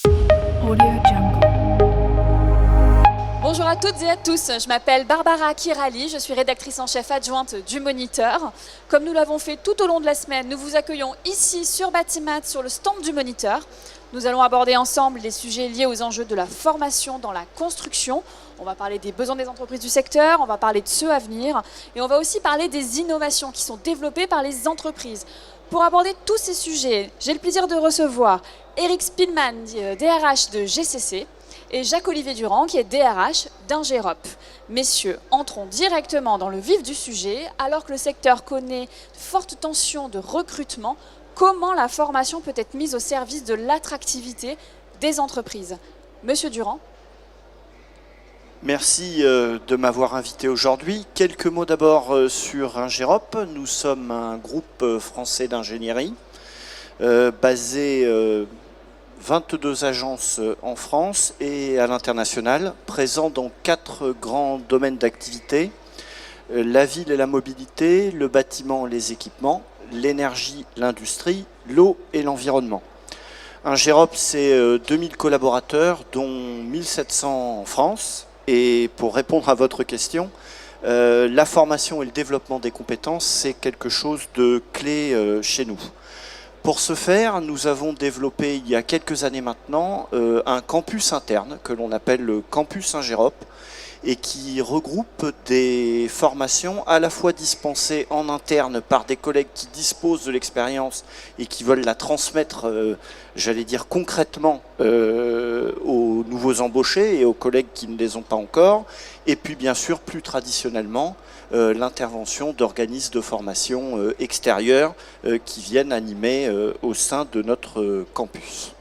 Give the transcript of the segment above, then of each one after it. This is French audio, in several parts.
Bonjour à toutes et à tous, je m'appelle Barbara Kirali, je suis rédactrice en chef adjointe du Moniteur. Comme nous l'avons fait tout au long de la semaine, nous vous accueillons ici sur Batimat, sur le stand du Moniteur. Nous allons aborder ensemble les sujets liés aux enjeux de la formation dans la construction. On va parler des besoins des entreprises du secteur, on va parler de ceux à venir et on va aussi parler des innovations qui sont développées par les entreprises. Pour aborder tous ces sujets, j'ai le plaisir de recevoir Eric Spielmann, DRH de GCC, et Jacques-Olivier Durand, qui est DRH d'Ingerop. Messieurs, entrons directement dans le vif du sujet. Alors que le secteur connaît de fortes tensions de recrutement, comment la formation peut être mise au service de l'attractivité des entreprises? Monsieur Durand. Merci de m'avoir invité aujourd'hui. Quelques mots d'abord sur Ingerop. Nous sommes un groupe français d'ingénierie basé 22 agences en France et à l'international, présents dans 4 grands domaines d'activité: la ville et la mobilité, le bâtiment et les équipements, l'énergie, l'industrie, l'eau et l'environnement. Ingerop, c'est 2000 collaborateurs, dont 1700 en France. Et pour répondre à votre question, la formation et le développement des compétences, c'est quelque chose de clé chez nous. Pour ce faire, nous avons développé il y a quelques années maintenant un campus interne que l'on appelle le campus Ingerop et qui regroupe des formations à la fois dispensées en interne par des collègues qui disposent de l'expérience et qui veulent la transmettre, j'allais dire concrètement, aux nouveaux embauchés et aux collègues qui ne les ont pas encore, et puis bien sûr plus traditionnellement l'intervention d'organismes de formation extérieurs qui viennent animer au sein de notre campus.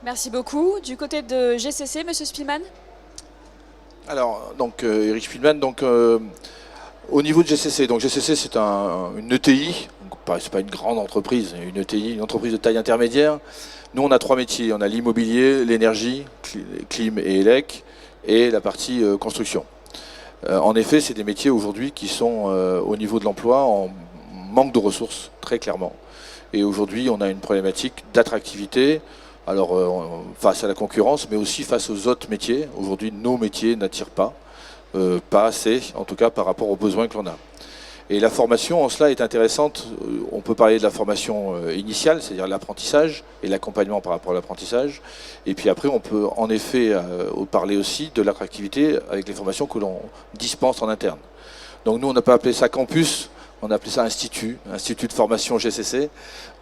Merci beaucoup. Du côté de GCC, Monsieur Spielmann. Alors, donc, Eric Spielmann, donc, au niveau de GCC, donc GCC c'est une ETI, c'est pas une grande entreprise, une ETI, une entreprise de taille intermédiaire. Nous on a 3 métiers, on a l'immobilier, l'énergie, clim et élec, et la partie construction. En effet, c'est des métiers aujourd'hui qui sont au niveau de l'emploi en manque de ressources, très clairement. Et aujourd'hui on a une problématique d'attractivité. Alors, face à la concurrence, mais aussi face aux autres métiers. Aujourd'hui, nos métiers n'attirent pas assez, en tout cas par rapport aux besoins que l'on a. Et la formation, en cela, est intéressante. On peut parler de la formation initiale, c'est-à-dire l'apprentissage et l'accompagnement par rapport à l'apprentissage. Et puis après, on peut en effet parler aussi de l'attractivité avec les formations que l'on dispense en interne. Donc nous, on n'a pas appelé ça campus. On a appelé ça Institut de formation GCC.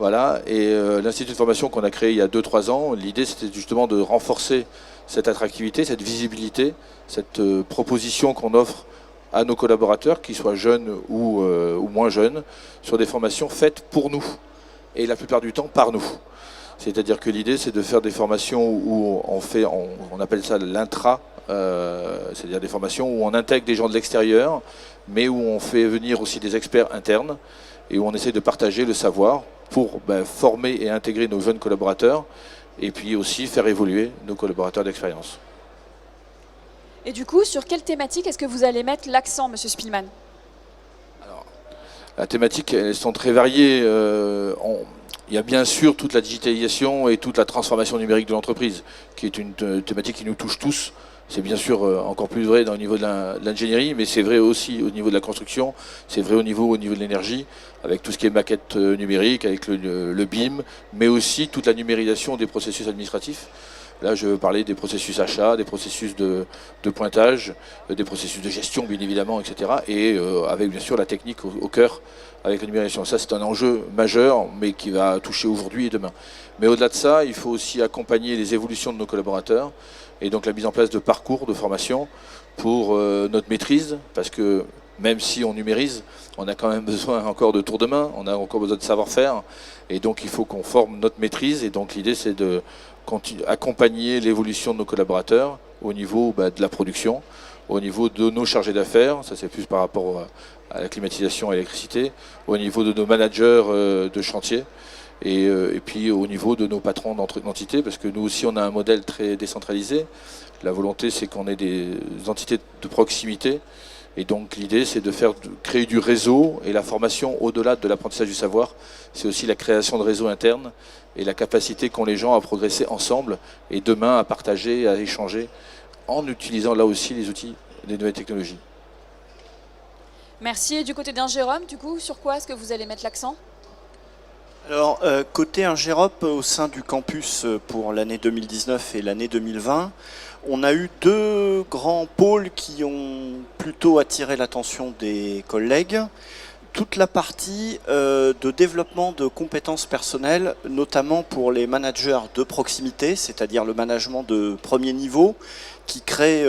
Voilà. Et l'Institut de formation qu'on a créé il y a 2-3 ans, l'idée c'était justement de renforcer cette attractivité, cette visibilité, cette proposition qu'on offre à nos collaborateurs, qu'ils soient jeunes ou moins jeunes, sur des formations faites pour nous. Et la plupart du temps par nous. C'est-à-dire que l'idée c'est de faire des formations où on appelle ça l'intra, c'est-à-dire des formations où on intègre des gens de l'extérieur, mais où on fait venir aussi des experts internes et où on essaie de partager le savoir pour former et intégrer nos jeunes collaborateurs et puis aussi faire évoluer nos collaborateurs d'expérience. Et du coup, sur quelle thématique est-ce que vous allez mettre l'accent, Monsieur Spielmann? Alors, la thématique, elles sont très variées. Il y a bien sûr toute la digitalisation et toute la transformation numérique de l'entreprise, qui est une thématique qui nous touche tous. C'est bien sûr encore plus vrai au niveau de l'ingénierie, mais c'est vrai aussi au niveau de la construction, c'est vrai au niveau de l'énergie, avec tout ce qui est maquette numérique, avec le BIM, mais aussi toute la numérisation des processus administratifs. Là, je veux parler des processus achats, des processus de pointage, des processus de gestion, bien évidemment, etc. Et avec bien sûr la technique au cœur, avec la numérisation. Ça, c'est un enjeu majeur, mais qui va toucher aujourd'hui et demain. Mais au-delà de ça, il faut aussi accompagner les évolutions de nos collaborateurs, et donc la mise en place de parcours de formation pour notre maîtrise, parce que même si on numérise, on a quand même besoin encore de tour de main, on a encore besoin de savoir-faire, et donc il faut qu'on forme notre maîtrise, et donc l'idée c'est de accompagner l'évolution de nos collaborateurs au niveau de la production, au niveau de nos chargés d'affaires, ça c'est plus par rapport à la climatisation et à l'électricité, au niveau de nos managers de chantier, et puis au niveau de nos patrons d'entités, parce que nous aussi on a un modèle très décentralisé. La volonté c'est qu'on ait des entités de proximité, Et donc l'idée, c'est de créer du réseau, et la formation, au-delà de l'apprentissage du savoir, c'est aussi la création de réseaux internes et la capacité qu'ont les gens à progresser ensemble et demain à partager, à échanger, en utilisant là aussi les outils des nouvelles technologies. Merci. Et du côté d'Ingérome, du coup, sur quoi est-ce que vous allez mettre l'accent? Alors, côté Ingérop, au sein du campus pour l'année 2019 et l'année 2020, on a eu deux grands pôles qui ont plutôt attiré l'attention des collègues. Toute la partie de développement de compétences personnelles, notamment pour les managers de proximité, c'est-à-dire le management de premier niveau, qui crée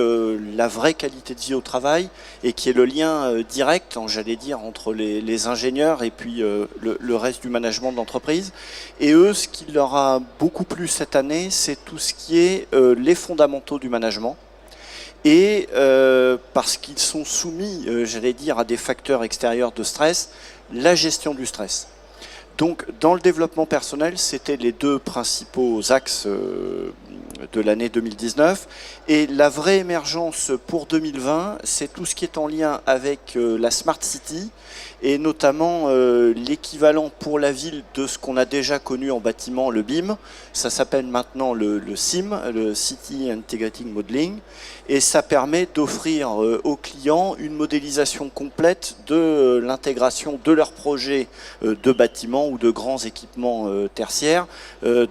la vraie qualité de vie au travail et qui est le lien direct, j'allais dire, entre les ingénieurs et puis le reste du management de l'entreprise. Et eux, ce qui leur a beaucoup plu cette année, c'est tout ce qui est les fondamentaux du management. Et parce qu'ils sont soumis, j'allais dire, à des facteurs extérieurs de stress, la gestion du stress. Donc, dans le développement personnel, c'était les deux principaux axes de l'année 2019. Et la vraie émergence pour 2020, c'est tout ce qui est en lien avec la Smart City et notamment l'équivalent pour la ville de ce qu'on a déjà connu en bâtiment, le BIM. Ça s'appelle maintenant le CIM, le City Integrating Modeling. Et ça permet d'offrir aux clients une modélisation complète de l'intégration de leurs projets de bâtiments ou de grands équipements tertiaires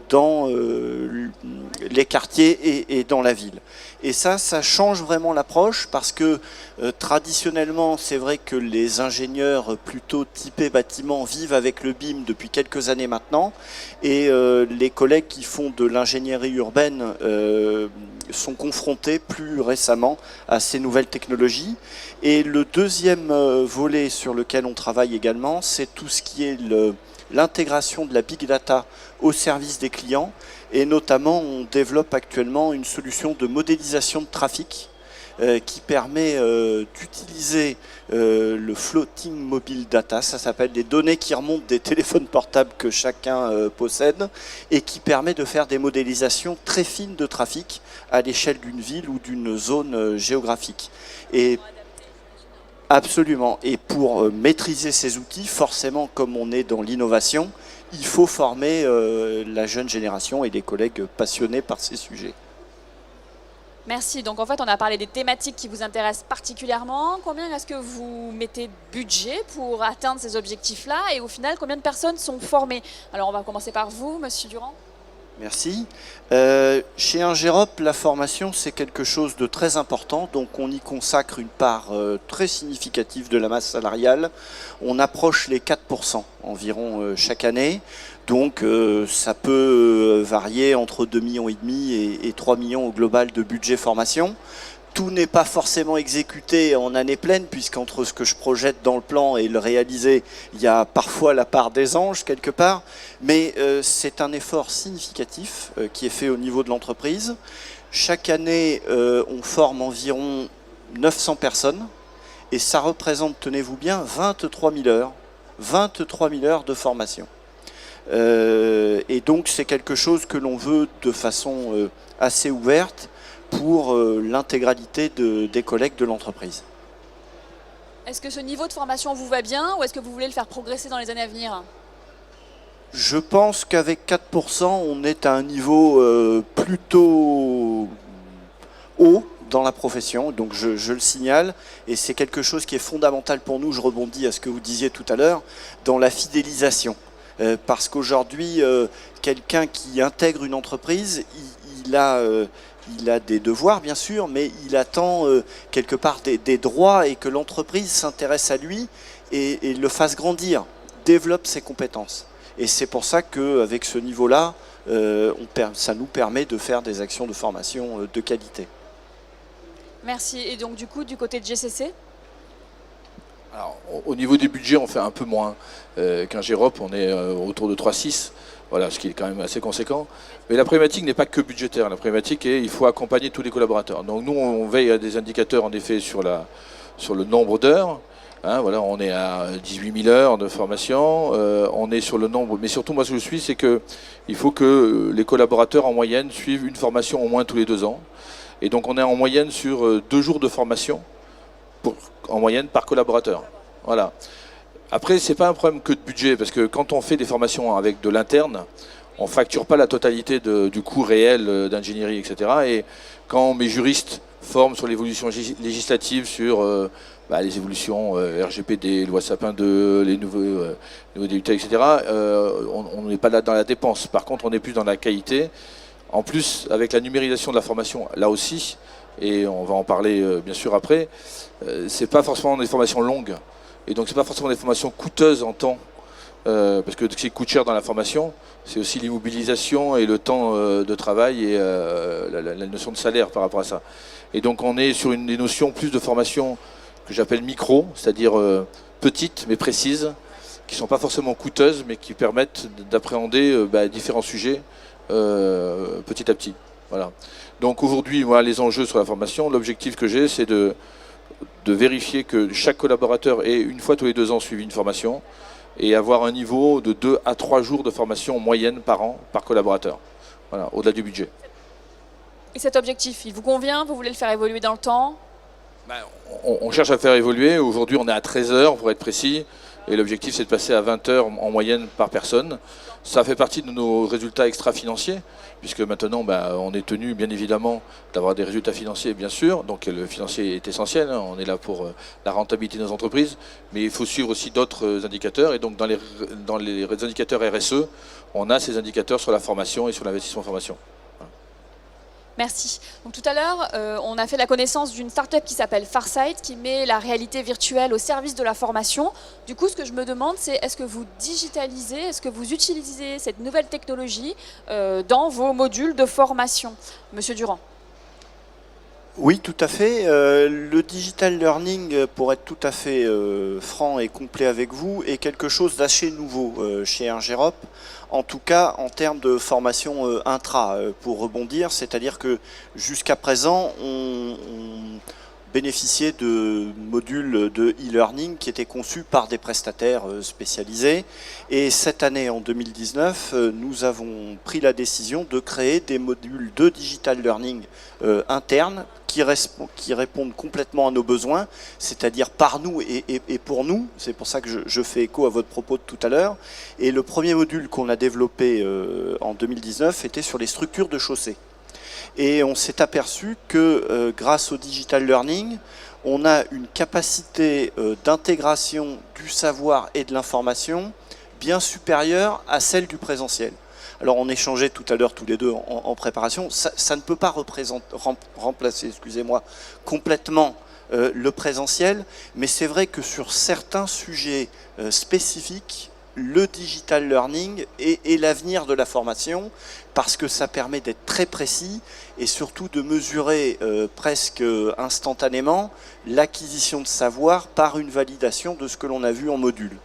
dans les quartiers et dans la ville. Et ça change vraiment l'approche parce que traditionnellement, c'est vrai que les ingénieurs plutôt typés bâtiments vivent avec le BIM depuis quelques années maintenant et les collègues qui font de l'ingénierie urbaine sont confrontés plus récemment à ces nouvelles technologies. Et le deuxième volet sur lequel on travaille également, c'est tout ce qui est l'intégration de la big data au service des clients. Et notamment, on développe actuellement une solution de modélisation de trafic qui permet d'utiliser le floating mobile data, ça s'appelle des données qui remontent des téléphones portables que chacun possède et qui permet de faire des modélisations très fines de trafic à l'échelle d'une ville ou d'une zone géographique. Et absolument. Et pour maîtriser ces outils, forcément, comme on est dans l'innovation, il faut former la jeune génération et des collègues passionnés par ces sujets. Merci. Donc en fait, on a parlé des thématiques qui vous intéressent particulièrement. Combien est-ce que vous mettez de budget pour atteindre ces objectifs-là? Et au final, combien de personnes sont formées? Alors on va commencer par vous, Monsieur Durand. Merci. Chez Ingérop, la formation, c'est quelque chose de très important. Donc on y consacre une part très significative de la masse salariale. On approche les 4% environ chaque année. Donc ça peut varier entre 2,5 millions et 3 millions au global de budget formation. Tout n'est pas forcément exécuté en année pleine, puisqu'entre ce que je projette dans le plan et le réaliser, il y a parfois la part des anges quelque part. Mais c'est un effort significatif qui est fait au niveau de l'entreprise. Chaque année, on forme environ 900 personnes et ça représente, tenez-vous bien, 23 000 heures. 23 000 heures de formation. Et donc c'est quelque chose que l'on veut de façon assez ouverte pour l'intégralité des collègues de l'entreprise. Est-ce que ce niveau de formation vous va bien ou est-ce que vous voulez le faire progresser dans les années à venir? Je pense qu'avec 4%, on est à un niveau plutôt haut dans la profession, donc je le signale, et c'est quelque chose qui est fondamental pour nous, je rebondis à ce que vous disiez tout à l'heure, dans la fidélisation. Parce qu'aujourd'hui, quelqu'un qui intègre une entreprise, il a des devoirs bien sûr, mais il attend quelque part des droits et que l'entreprise s'intéresse à lui et le fasse grandir, développe ses compétences. Et c'est pour ça qu'avec ce niveau-là, ça nous permet de faire des actions de formation de qualité. Merci. Et donc du coup, du côté de GCC? Alors, au niveau des budgets, on fait un peu moins qu'Ingérop, on est autour de 3,6, voilà, ce qui est quand même assez conséquent. Mais la problématique n'est pas que budgétaire, la problématique est qu'il faut accompagner tous les collaborateurs. Donc nous, on veille à des indicateurs en effet sur le nombre d'heures. Hein, voilà, on est à 18 000 heures de formation, on est sur le nombre, mais surtout moi ce que je suis, c'est qu'il faut que les collaborateurs en moyenne suivent une formation au moins tous les 2 ans. Et donc on est en moyenne sur 2 jours de formation en moyenne par collaborateur. Voilà. Après, ce n'est pas un problème que de budget, parce que quand on fait des formations avec de l'interne, on ne facture pas la totalité du coût réel d'ingénierie, etc. Et quand mes juristes forment sur l'évolution législative, sur les évolutions RGPD, loi Sapin 2, les nouveaux DUT, etc., on n'est pas là dans la dépense. Par contre, on est plus dans la qualité. En plus, avec la numérisation de la formation, là aussi, et on va en parler bien sûr après, c'est pas forcément des formations longues. Et donc, c'est pas forcément des formations coûteuses en temps. Parce que ce qui coûte cher dans la formation, c'est aussi l'immobilisation et le temps de travail et la notion de salaire par rapport à ça. Et donc on est sur des notions plus de formation que j'appelle micro, c'est-à-dire petites mais précises, qui ne sont pas forcément coûteuses, mais qui permettent d'appréhender différents sujets petit à petit. Voilà. Donc aujourd'hui, moi, les enjeux sur la formation, l'objectif que j'ai, c'est de vérifier que chaque collaborateur ait une fois tous les 2 ans suivi une formation, et avoir un niveau de 2 à 3 jours de formation en moyenne par an, par collaborateur, voilà, au-delà du budget. Et cet objectif, il vous convient? Vous voulez le faire évoluer dans le temps? On cherche à faire évoluer. Aujourd'hui, on est à 13 heures, pour être précis, et l'objectif, c'est de passer à 20 heures en moyenne par personne. Ça fait partie de nos résultats extra-financiers, puisque maintenant, on est tenu, bien évidemment, d'avoir des résultats financiers, bien sûr. Donc le financier est essentiel, hein. On est là pour la rentabilité de nos entreprises, mais il faut suivre aussi d'autres indicateurs. Et donc dans les indicateurs RSE, on a ces indicateurs sur la formation et sur l'investissement en formation. Merci. Donc, tout à l'heure, on a fait la connaissance d'une start-up qui s'appelle Farsight, qui met la réalité virtuelle au service de la formation. Du coup, ce que je me demande, c'est est-ce que vous digitalisez, est-ce que vous utilisez cette nouvelle technologie dans vos modules de formation? Monsieur Durand. Oui, tout à fait. Le digital learning, pour être tout à fait franc et complet avec vous, est quelque chose d'assez nouveau chez Ingerop. En tout cas, en termes de formation intra, pour rebondir, c'est-à-dire que jusqu'à présent, on bénéficiait de modules de e-learning qui étaient conçus par des prestataires spécialisés. Et cette année, en 2019, nous avons pris la décision de créer des modules de digital learning internes qui répondent complètement à nos besoins, c'est-à-dire par nous et pour nous. C'est pour ça que je fais écho à votre propos de tout à l'heure. Et le premier module qu'on a développé en 2019 était sur les structures de chaussée. Et on s'est aperçu que grâce au digital learning, on a une capacité d'intégration du savoir et de l'information bien supérieure à celle du présentiel. Alors on échangeait tout à l'heure tous les deux en préparation, ça ne peut pas remplacer complètement le présentiel, mais c'est vrai que sur certains sujets spécifiques, le digital learning est l'avenir de la formation, parce que ça permet d'être très précis et surtout de mesurer presque instantanément l'acquisition de savoir par une validation de ce que l'on a vu en module.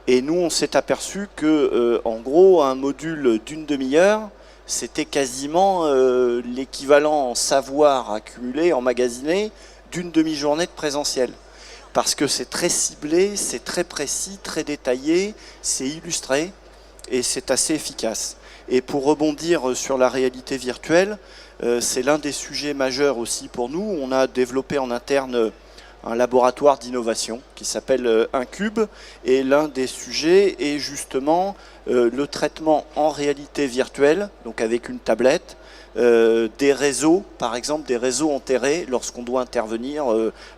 Et nous, on s'est aperçu que, en gros, un module d'une demi-heure, c'était quasiment l'équivalent en savoir accumulé, emmagasiné, d'une demi-journée de présentiel. Parce que c'est très ciblé, c'est très précis, très détaillé, c'est illustré et c'est assez efficace. Et pour rebondir sur la réalité virtuelle, c'est l'un des sujets majeurs aussi pour nous. On a développé en interne un laboratoire d'innovation qui s'appelle Incube, et l'un des sujets est justement le traitement en réalité virtuelle, donc avec une tablette, des réseaux, par exemple des réseaux enterrés lorsqu'on doit intervenir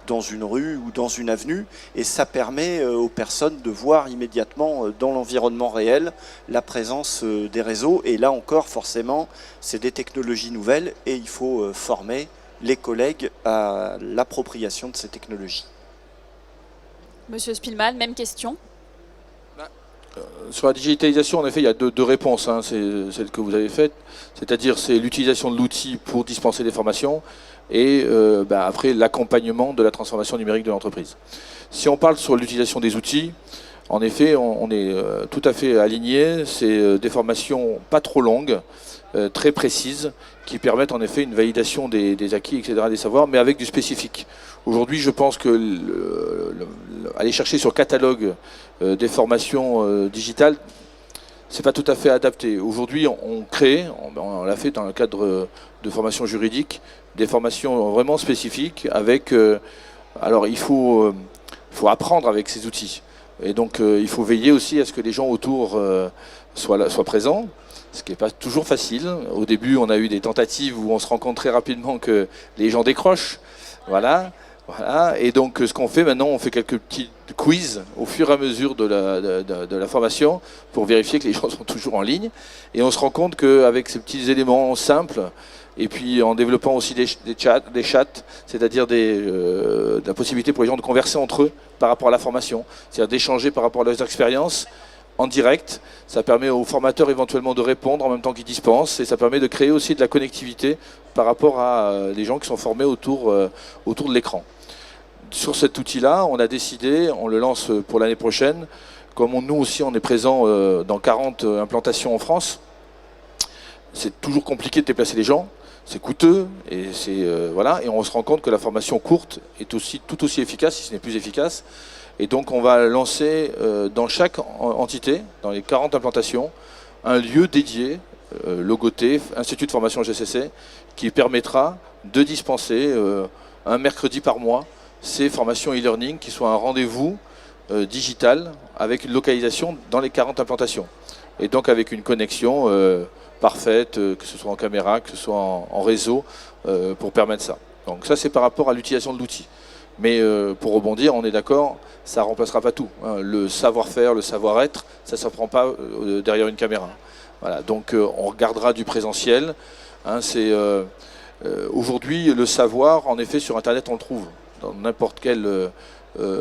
dans une rue ou dans une avenue, et ça permet aux personnes de voir immédiatement dans l'environnement réel la présence des réseaux. Et là encore, forcément, c'est des technologies nouvelles et il faut former les collègues à l'appropriation de ces technologies. Monsieur Spielmann, même question. Sur la digitalisation, en effet, il y a deux réponses. Hein. C'est celle que vous avez faite, c'est-à-dire c'est l'utilisation de l'outil pour dispenser des formations et après l'accompagnement de la transformation numérique de l'entreprise. Si on parle sur l'utilisation des outils, en effet, on est tout à fait aligné. C'est des formations pas trop longues, très précises, qui permettent en effet une validation des acquis, etc., des savoirs, mais avec du spécifique. Aujourd'hui, je pense que aller chercher sur catalogue des formations digitales, c'est pas tout à fait adapté. Aujourd'hui, on crée, on l'a fait dans le cadre de formations juridiques, des formations vraiment spécifiques avec Alors il faut apprendre avec ces outils. Et donc il faut veiller aussi à ce que les gens autour soient présents, ce qui n'est pas toujours facile. Au début, on a eu des tentatives où on se rend compte très rapidement que les gens décrochent. Voilà. Et donc ce qu'on fait maintenant, on fait quelques petits quiz au fur et à mesure de la formation pour vérifier que les gens sont toujours en ligne. Et on se rend compte qu'avec ces petits éléments simples, et puis en développant aussi des chats, c'est-à-dire la possibilité pour les gens de converser entre eux par rapport à la formation, c'est-à-dire d'échanger par rapport à leurs expériences en direct. Ça permet aux formateurs éventuellement de répondre en même temps qu'ils dispensent, et ça permet de créer aussi de la connectivité par rapport à les gens qui sont formés autour de l'écran. Sur cet outil-là, on a décidé, on le lance pour l'année prochaine, comme nous aussi on est présent dans 40 implantations en France, c'est toujours compliqué de déplacer les gens, c'est coûteux, et voilà, et on se rend compte que la formation courte est tout aussi efficace, si ce n'est plus efficace. Et donc on va lancer dans chaque entité, dans les 40 implantations, un lieu dédié, logoté, Institut de formation GCC, qui permettra de dispenser un mercredi par mois ces formations e-learning qui soient un rendez-vous digital avec une localisation dans les 40 implantations. Et donc avec une connexion parfaite, que ce soit en caméra, que ce soit en réseau, pour permettre ça. Donc ça c'est par rapport à l'utilisation de l'outil. Mais pour rebondir, on est d'accord, ça ne remplacera pas tout. Hein. Le savoir-faire, le savoir-être, ça ne s'apprend pas derrière une caméra. Voilà, donc on regardera du présentiel. Hein, aujourd'hui, le savoir, en effet, sur Internet, on le trouve. Dans n'importe quel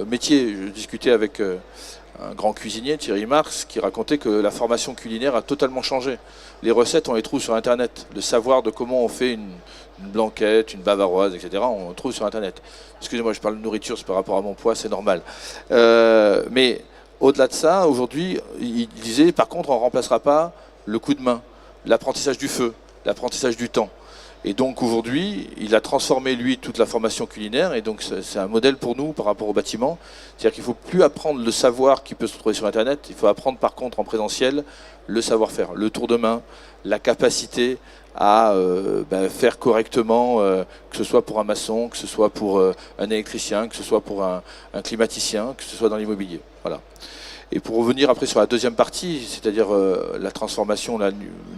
métier. Je discutais avec un grand cuisinier, Thierry Marx, qui racontait que la formation culinaire a totalement changé. Les recettes, on les trouve sur Internet. Le savoir de comment on fait une blanquette, une bavaroise, etc., on le trouve sur Internet. Excusez-moi, je parle de nourriture, c'est par rapport à mon poids, c'est normal. Mais au-delà de ça, aujourd'hui, il disait, par contre, on ne remplacera pas le coup de main, l'apprentissage du feu, l'apprentissage du temps. Et donc aujourd'hui, il a transformé lui toute la formation culinaire, et donc c'est un modèle pour nous par rapport au bâtiment. C'est-à-dire qu'il ne faut plus apprendre le savoir qui peut se trouver sur Internet, il faut apprendre par contre en présentiel le savoir-faire, le tour de main, la capacité à faire correctement, que ce soit pour un maçon, que ce soit pour un électricien, que ce soit pour un climaticien, que ce soit dans l'immobilier. Voilà. Et pour revenir après sur la deuxième partie, c'est-à-dire la transformation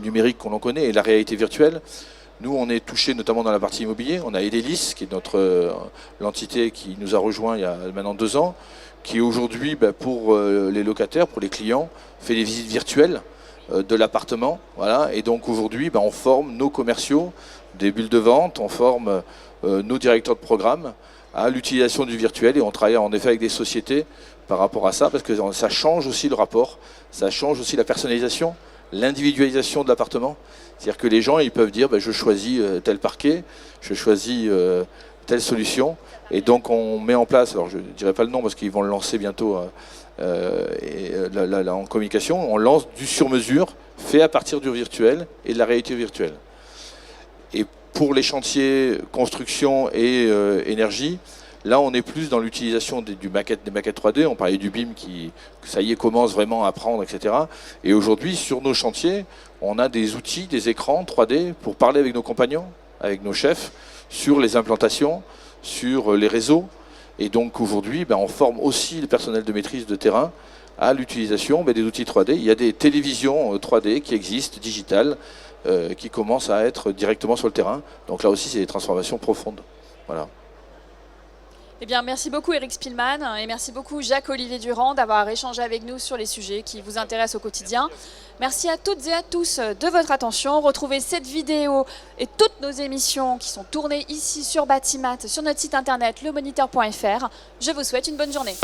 numérique qu'on en connaît et la réalité virtuelle, nous, on est touché notamment dans la partie immobilier. On a Edelis, qui est l'entité qui nous a rejoint il y a maintenant 2 ans, qui aujourd'hui, pour les locataires, pour les clients, fait des visites virtuelles de l'appartement. Voilà. Et donc aujourd'hui, on forme nos commerciaux, des bulles de vente, on forme nos directeurs de programme à l'utilisation du virtuel. Et on travaille en effet avec des sociétés par rapport à ça, parce que ça change aussi le rapport, ça change aussi la personnalisation, l'individualisation de l'appartement. C'est-à-dire que les gens, ils peuvent dire, je choisis tel parquet, je choisis telle solution. Et donc on met en place, alors je ne dirai pas le nom parce qu'ils vont le lancer bientôt en communication, on lance du sur-mesure fait à partir du virtuel et de la réalité virtuelle. Et pour les chantiers construction et énergie, là, on est plus dans l'utilisation des maquettes 3D. On parlait du BIM qui, ça y est, commence vraiment à prendre, etc. Et aujourd'hui, sur nos chantiers, on a des outils, des écrans 3D pour parler avec nos compagnons, avec nos chefs, sur les implantations, sur les réseaux. Et donc aujourd'hui, on forme aussi le personnel de maîtrise de terrain à l'utilisation des outils 3D. Il y a des télévisions 3D qui existent, digitales, qui commencent à être directement sur le terrain. Donc là aussi, c'est des transformations profondes. Voilà. Eh bien, merci beaucoup Eric Spielmann et merci beaucoup Jacques-Olivier Durand d'avoir échangé avec nous sur les sujets qui vous intéressent au quotidien. Merci à toutes et à tous de votre attention. Retrouvez cette vidéo et toutes nos émissions qui sont tournées ici sur Batimat, sur notre site internet lemoniteur.fr. Je vous souhaite une bonne journée.